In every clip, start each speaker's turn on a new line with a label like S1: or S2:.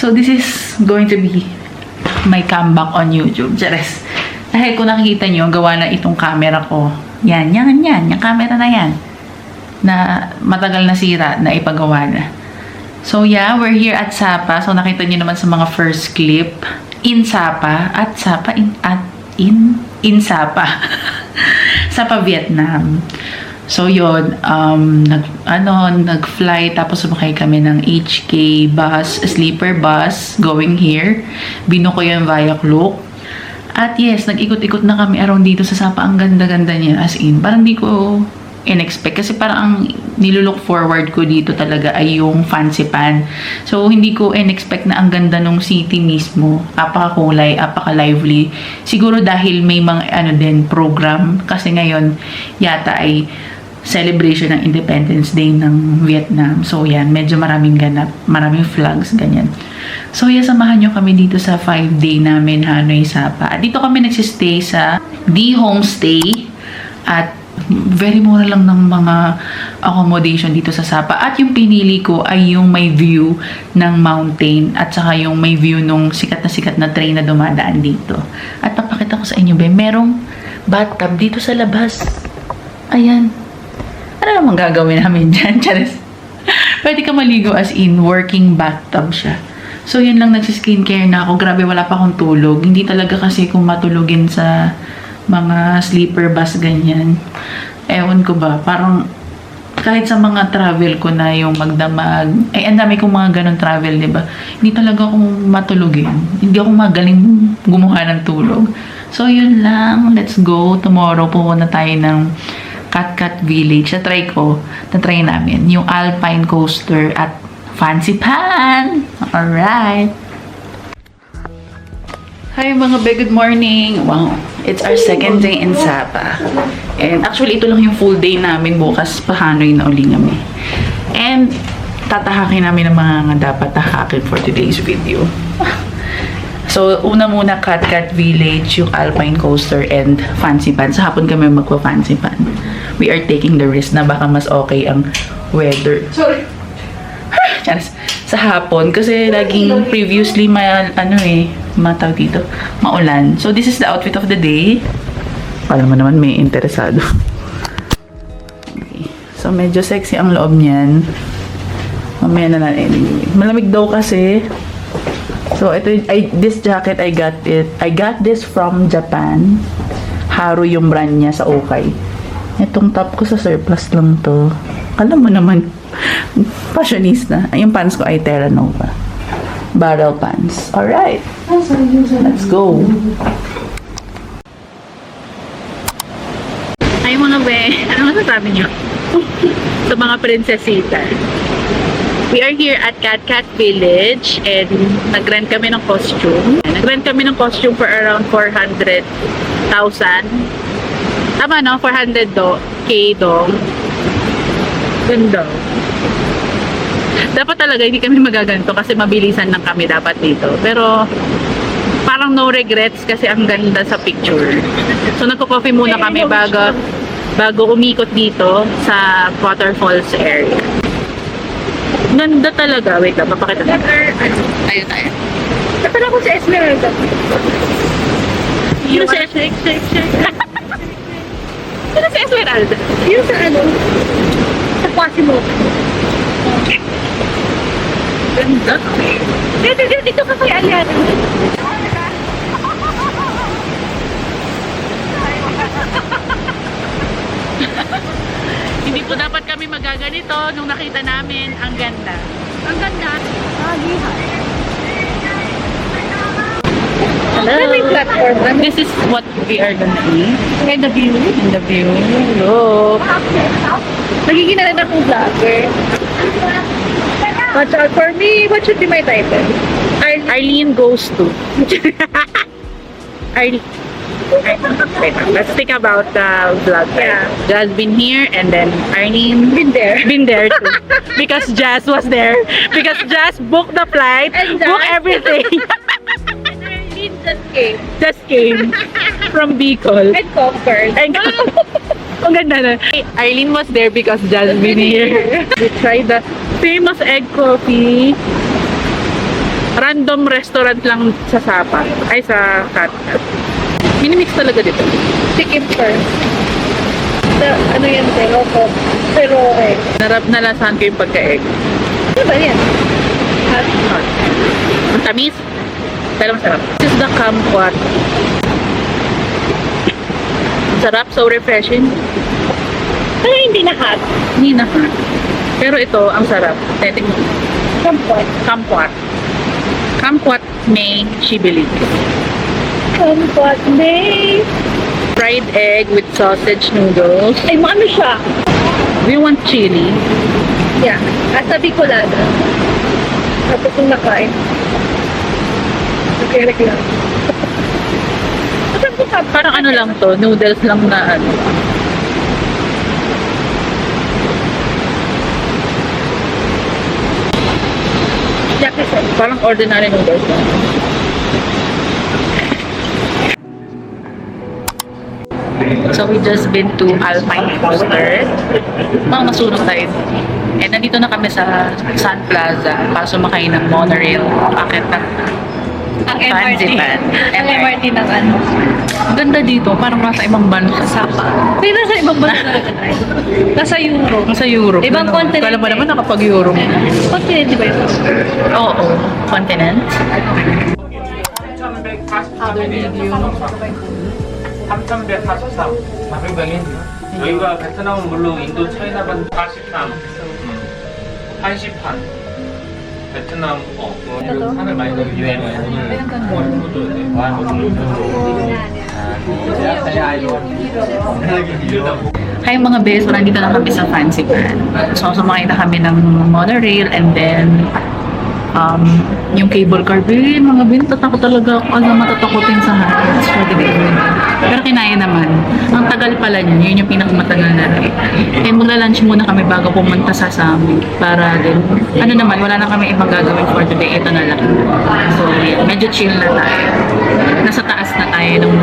S1: So, this is going to be my comeback on YouTube. Chares. Dahil kung nakikita nyo, gawa na itong camera ko. Yan. Yung camera na yan. Na matagal na sira, na ipagawa na. So, yeah, we're here at Sapa. So, nakita nyo naman sa mga first clip. In Sapa. At Sapa. In Sapa. Sapa, Vietnam. So, yun, nag-fly, tapos sumakay kami ng HK bus, sleeper bus, going here. Binuko yun via Klook. At yes, nag-ikot-ikot na kami around dito sa Sapa. Ang ganda-ganda niya, as in. Parang di ko in-expect. Kasi parang ang nilulook forward ko dito talaga ay yung Fancy Pan. So, hindi ko in-expect na ang ganda nung city mismo. Apaka-kulay, apaka-lively. Siguro dahil may mga din program. Kasi ngayon, yata ay celebration ng Independence Day ng Vietnam. So, yan. Medyo maraming ganap. Maraming flags, ganyan. So, yeah, samahan nyo kami dito sa 5-day namin Hanoi Sapa. At dito kami nagsistay sa D Homestay. At very mura lang ng mga accommodation dito sa Sapa. At yung pinili ko ay yung may view ng mountain at saka yung may view nung sikat na train na dumadaan dito. At papakita ko sa inyo, merong bathtub dito sa labas. Ayan. Ano naman gagawin namin dyan? Charis. Pwede ka maligo as in working bathtub siya. So, yun lang, nagsiskincare na ako. Grabe, wala pa akong tulog. Hindi talaga kasi kung matulogin sa mga sleeper bus, ganyan. Ewan ko ba, parang kahit sa mga travel ko na yung magdamag, ay ang dami kong mga ganun travel, diba? Hindi talaga akong matulogin. Hindi ako magaling gumawa ng tulog. So, yun lang. Let's go. Tomorrow, pupunta tayo ng Cat Village. Na-try namin. Yung Alpine Coaster at Fancy Pan. Alright. Hi mga be, good morning. Wow, it's our second day in Sapa. And actually, ito lang yung full day namin. Bukas pa Hanoi na uli kami. And tatahakin namin ang mga dapat tahakin for today's video. So, una muna Cat Village, yung Alpine Coaster, and Fancy Pan. Sa hapon kami magpa-Fancy Pan. We are taking the risk na baka mas okay ang weather. Sorry. Sa hapon. Kasi laging previously matawag dito, maulan. So, this is the outfit of the day. Alam mo naman may interesado. Okay. So, medyo sexy ang loob niyan. Mamaya na lang anyway. Malamig daw kasi. So, this jacket, I got this from Japan. Haru yung brand niya sa Okay. Itong top ko sa surplus lang to. Alam mo naman, fashionista. Yung pants ko ay Terra Nova. Barrel pants. Alright. Let's go. Ay mga be, ano masasabi nyo? Sa mga prinsesita. We are here at Cat Village and nag-rent kami ng costume. Nag-rent kami ng costume for around 400,000. Tama no? 400K dong. Ganda. Dapat talaga hindi kami magaganto kasi mabilisan lang kami dapat dito. Pero parang no regrets kasi ang ganda sa picture. So nagko-coffee muna kami bago umikot dito sa waterfalls area. Ganda talaga. Wait lang, papakita natin. Ayun tayo. Napala ko sa Esmeralda. Yung sa shake. Ano sa Esmeralda? Yung sa sa Quasimodo. Ganda. Dito ka kay Aliana. Hindi po dapat kami magaganito nung nakita namin. Ang ganda. Ang ganda. Hello. This is what we are gonna eat. And the view. Look. Nagiging na rin akong vlogger. Watch out for me. What should be my title? Arlene goes to. Arlene. Wait, let's think about the vlog. Yeah. Jazz been here and then Arlene been there too. Because Jazz was there. Because Jazz booked the flight, booked everything.
S2: And Arlene just
S1: Just came
S2: came.
S1: from Bicol.
S2: And conquered.
S1: Ang ganda na. Arlene was there because Jazz been here. We tried the famous egg coffee. Random restaurant lang sa Sapa. Ay, sa Katkat. Minimix talaga dito.
S2: Chicken first. Ano yan, pero eh.
S1: Nalasahan ko yung pagka-egg.
S2: Ano ba yan?
S1: Ang tamis. Pero masarap. This is the kumquat. Sarap, so refreshing.
S2: Pero hindi na hot.
S1: Hindi na hot. Pero ito, ang sarap. Tetik mo.
S2: Kumquat.
S1: Kumquat. Kumquat may shibili.
S2: Kumquat may.
S1: Fried egg with sausage noodles.
S2: Ay, maano siya?
S1: Do you want chili?
S2: Yeah. Asa Bicolada. Tapos yung nakain. Okay, lang. Saan ko ka?
S1: Parang ano lang to, noodles lang na ano.
S2: Jackie said.
S1: Parang ordinary noodles lang. So we just been to Alpine Coaster. Mga nasunog tayo. And nandito na kami sa Sun Plaza para sumakay ng monorail. Akit na.
S2: Ang
S1: Fansipan.
S2: Ang MRT ng ano.
S1: Ang ganda dito, parang nasa ibang bansa sa Sapa.
S2: Pero nasa ibang bansa na tayo. Nasa Europe.
S1: Nasa Europe.
S2: Ibang continent.
S1: Kala mo naman nakapag-Europe.
S2: Continent, di ba yun?
S1: Oo, continent.
S3: 343. 400엔. 여기가 베트남은 물론 인도 차이나반 43. 한시판. 베트남 산을 많이 넣는 유행을
S1: Hi mga bes, nandito na kami sa Fancy Pan. So sumakay na kami ng monorail and then yung cable car. Mga bin, tatakot talaga ako. Alam, matatakotin sa heights. Pero kinaya naman. Ang tagal pala niya. Yun yung pinakamatagal na ride. And magla-lunch muna kami bago pumunta sa Sami. Para din, ano naman, wala na kami ibang gagawin for today. Ito na lang. So, yeah, medyo chill na tayo. Nasa taas na tayo nung...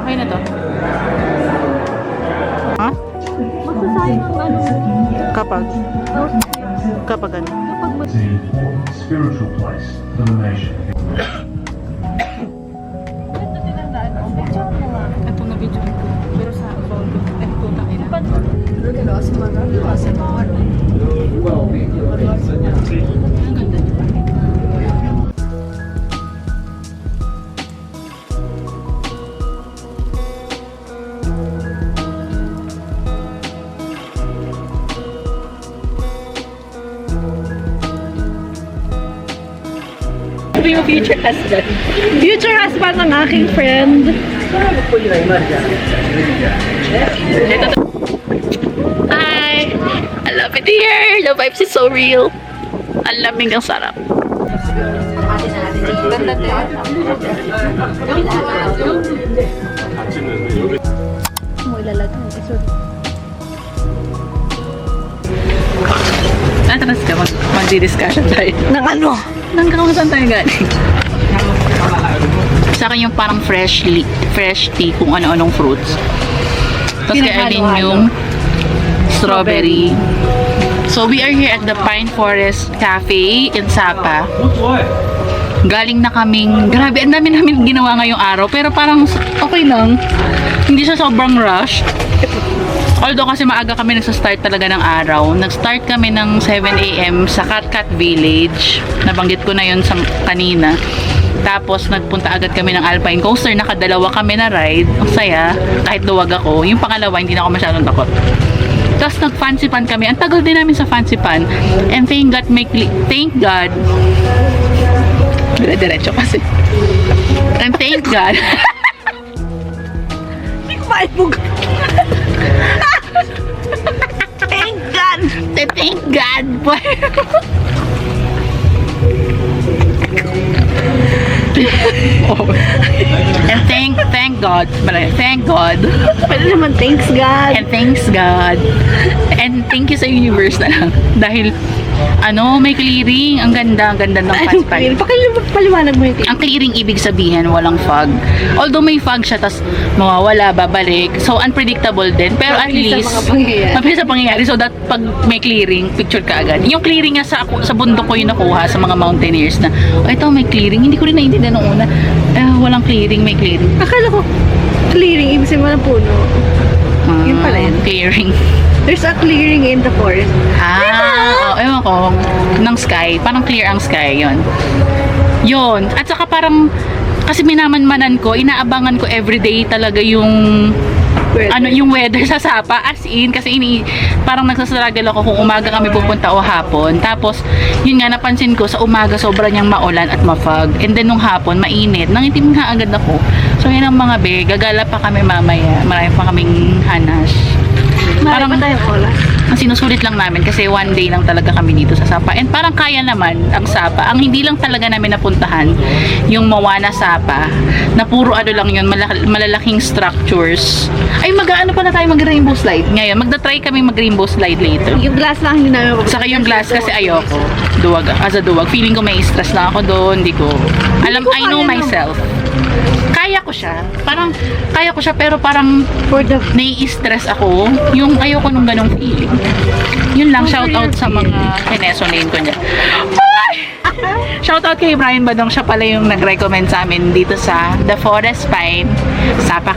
S1: Okay na to. Ha?
S2: Magsasayang ang ano.
S1: Kapag? Kapag ano?
S4: It's an important spiritual place for the nation.
S1: Ito na video ko. Pero sa phone ko, ito na kailangan. Ang ganda niya.
S2: Ito yung future husband. Future husband ng aking friend.
S1: Hi! I love it here! The vibes is so real. Ang lamig, ang sarap.
S2: Mo ilalagay.
S1: Atras ka, magdi-discussion tayo.
S2: Ng ano?
S1: Nang kung saan tayo galing? Sa akin yung parang fresh tea kung ano-anong fruits. Tapos kay Arlene yung strawberry. So we are here at the Pine Forest Cafe in Sapa. Galing na kaming, grabe, ang dami namin ginawa ngayong araw. Pero parang okay lang. Hindi siya sobrang rush. Although kasi maaga kami nagsa-start talaga ng araw. Nag-start kami ng 7 AM sa Katkat Village. Nabanggit ko na yun sa kanina. Tapos nagpunta agad kami ng Alpine Coaster. Nakadalawa kami na ride. Ang saya. Kahit luwag ako. Yung pangalawa, hindi na ako masyadong takot. Tapos nag-fancy pan kami. Ang tagal din namin sa fancy pan. And thank God. Dire-diretso kasi. And thank God.
S2: Hindi ko maibog. Thank God!
S1: Thank God. Boy. And thank God. Thank God.
S2: Pwede naman, thanks God.
S1: And thanks God. And thank you sa universe na lang. Dahil May clearing. Ang ganda ng
S2: Anong clear?
S1: passport.
S2: Paliwanag mo yung clear.
S1: Ang clearing ibig sabihin, walang fog. Although may fog siya, tas mawawala, babalik. So, unpredictable din. Pero at
S2: Mabilis
S1: least,
S2: ang mga pangyayari.
S1: mabilis ang pangyayari. So, that pag may clearing, picture ka agad. Yung clearing nga sa bundok ko yung nakuha sa mga mountaineers na, ito may clearing. Hindi ko rin naiintindihan nung una. Walang clearing, may clearing.
S2: Akala ko, clearing, ibig sabihin walang puno. Yun pala yun.
S1: Clearing.
S2: There's a clearing in the forest.
S1: Ewan ko. Ng sky. Parang clear ang sky. Yun. At saka parang, kasi minamanmanan ko, inaabangan ko everyday talaga yung yung weather sa Sapa, as in, kasi parang nagsastruggle ako kung umaga kami pupunta o hapon. Tapos, yun nga, napansin ko, sa umaga sobra niyang maulan at mafog. And then, nung hapon, mainit. Nangitim nga agad ako. So, yun ang mga gagala pa kami mamaya. Marami pa kaming hanas.
S2: Parang ba tayong oras?
S1: Ang sinusulit lang namin kasi one day lang talaga kami dito sa Sapa. And parang kaya naman ang Sapa. Ang hindi lang talaga namin napuntahan yung Moana Sapa na puro lang yun, malalaking structures. Ay, mag-ano pala tayo mag-rainbow slide. Ngayon, magda-try kami mag-rainbow slide later.
S2: Yung glass lang hindi namin
S1: Saka yung glass kasi ayoko. As a duwag. Feeling ko may stress lang ako doon. Hindi ko. I know myself. Kaya ko siya. Kaya ko siya pero parang
S2: for the
S1: nai-stress ako. Yung ayoko nung ganong feeling. Yun lang, shout out sa mga kineso-name ko niya. Shout out kay Brian Badong, siya pala yung nag-recommend sa amin dito sa The Forest Pine, Sapa.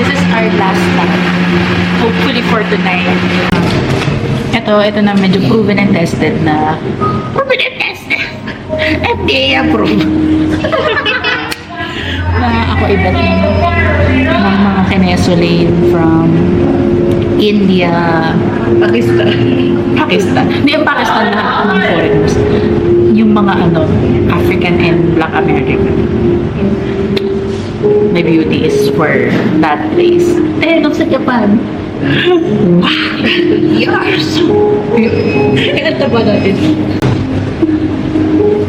S1: This is our last stop. Hopefully for tonight. Ito na medyo proven and tested na. Proven and tested! FDA approved. Na ako iba din ng mga kineso lane from India, Pakistan. Hindi yung Pakistan lahat ng foreigners. Yung mga African and Black American. My beauty is for that place. Nung sa Japan. Wow! Yours!
S2: Kaya ba natin?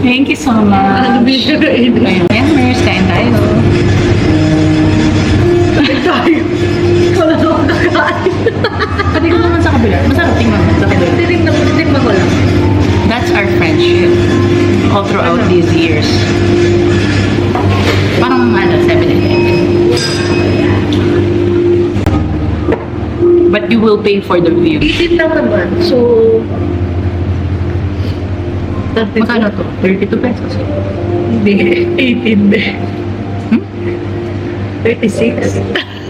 S1: Thank you so much. Ayun, Mers, kain tayo.
S2: Wala na akong kakain.
S1: Pati ko naman sa kabila. Masarap tingnan mo sa kabila.
S2: Titignan ko lang.
S1: That's our friendship. All throughout these years. Parang 7-Eleven. But you will pay for the view.
S2: 18 lang naman. So,
S1: Magkano to? 32 pesos.
S2: hindi. 18 be. 36.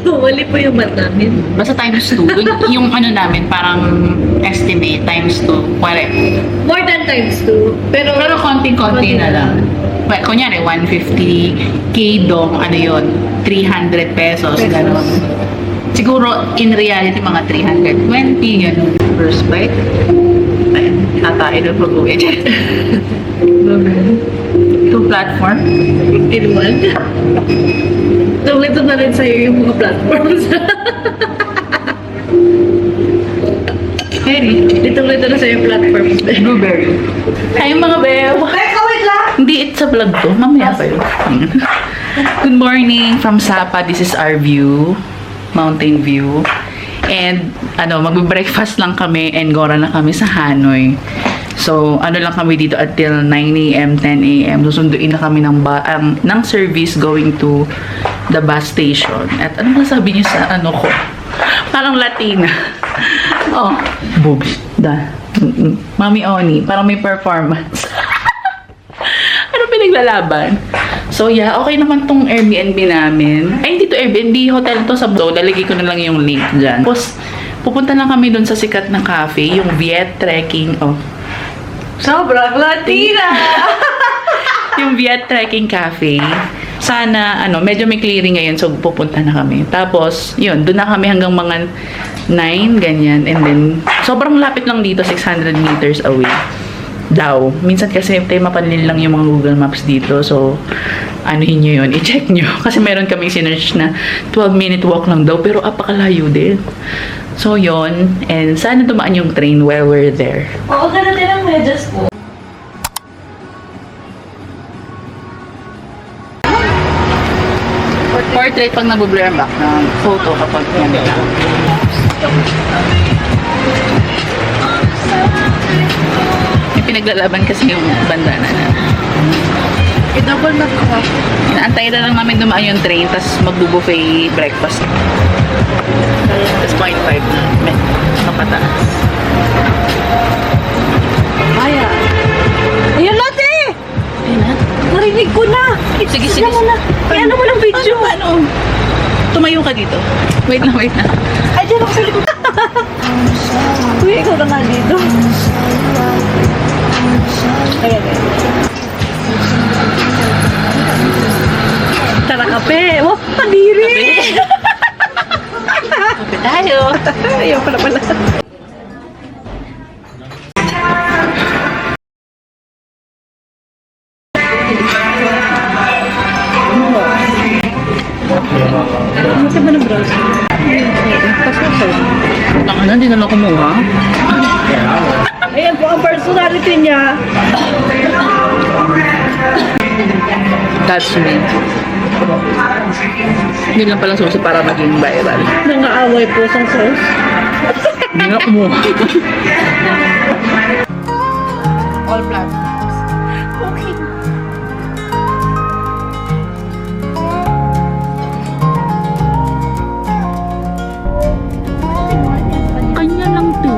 S2: Wali po yung mat namin.
S1: Basta times 2. Yung namin, parang estimate times 2. Whatever.
S2: More than times 2. Pero
S1: Konting-konti na lang. Well, kunyari, 150 K-dong, 300 pesos, gano'n. Siguro, in reality, mga 320, gano'n. First bite. Ayun, tatayo na pag-uwi. Two platform.
S2: in one. Ito na rin sa'yo yung mga platforms.
S1: Very.
S2: Dito na sa'yo yung platforms.
S1: Blueberry. Ay, mga bew.
S2: Wait lang!
S1: Hindi, it's a vlog to. Mamaya pa yun. Good morning from Sapa. This is our view. Mountain view. And, magbe-breakfast lang kami and gora na kami sa Hanoi. So, lang kami dito until 9 a.m., 10 a.m. Susunduin na kami ng service going to the bus station. At ano masabi niyo sa ko? Parang Latina. Oh, boobs. Mami Oni, parang may performance. Ano pinaglalaban. So yeah, okay naman tong Airbnb namin. Ay, hindi to Airbnb, hotel to sa Bro. Lalagay ko na lang yung link dyan. Tapos, pupunta lang kami dun sa sikat na cafe, yung Viet Trekking. Oh,
S2: Sobrang Latina!
S1: yung Viet Trekking Cafe. Sana, medyo may clearing ngayon, so pupunta na kami. Tapos, yun, doon na kami hanggang mga 9, ganyan. And then, sobrang lapit lang dito, 600 meters away. Daw. Minsan kasi tema panlil lang yung mga Google Maps dito. So, anuhin nyo yun, i-check nyo. Kasi meron kaming sinerch na 12-minute walk lang daw, pero apakalayo din. So, yun. And sana dumaan yung train while we're there.
S2: Oo, ganda din ang medyas ko.
S1: Portrait pag nag-blur ang background. Photo kapag yan lang. May pinaglalaban kasi yung bandana na.
S2: I-double na ko.
S1: Inaantay na lang namin dumaan yung train, tapos magbubuffet breakfast. Tapos 0.5 na. May kapataas.
S2: Maya. Ayun natin!
S1: Ayun na.
S2: Narinig ko na!
S1: Sige, sige.
S2: Mo na. Ay, ano mo ng video?
S1: Ano? Tumayo ka dito. Wait lang, wait lang.
S2: Ay, dyan ako sa likod. Uy, ikaw na nga dito. Ayan, ayan. Tara, kape. Oh, kadiri!
S1: Kape tayo.
S2: Ayaw pala pala. Ano ba ng browser?
S1: Ano, hindi na lang kumuha.
S2: Ayan po ang personality niya.
S1: That's me. Hindi lang palang susi para maging viral.
S2: Nangaaway po sa sauce.
S1: Hindi na kumuha. All platforms.
S2: Okay.
S1: Kanya lang to.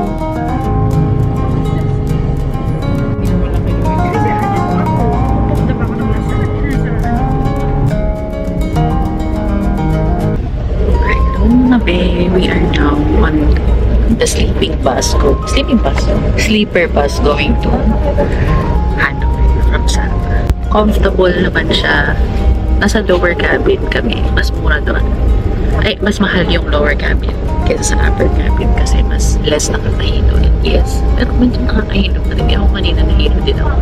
S1: We are now on the sleeping bus. Sleeper bus going to Hanoi from Sapa. Comfortable naman siya. Nasa lower cabin kami. Mas mura doon. Ay, mas mahal yung lower cabin kaysa sa upper cabin kasi mas less nakakahilo. Yes, pero medyo nakakahilo na rin. Ako kanina nahilo din ako.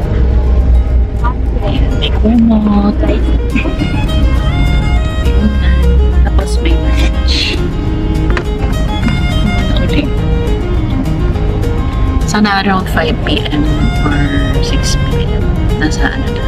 S1: Ayan, may kumot. Tapos may lunch. Sana around 5 p.m. or 6 p.m. Nasa ano na.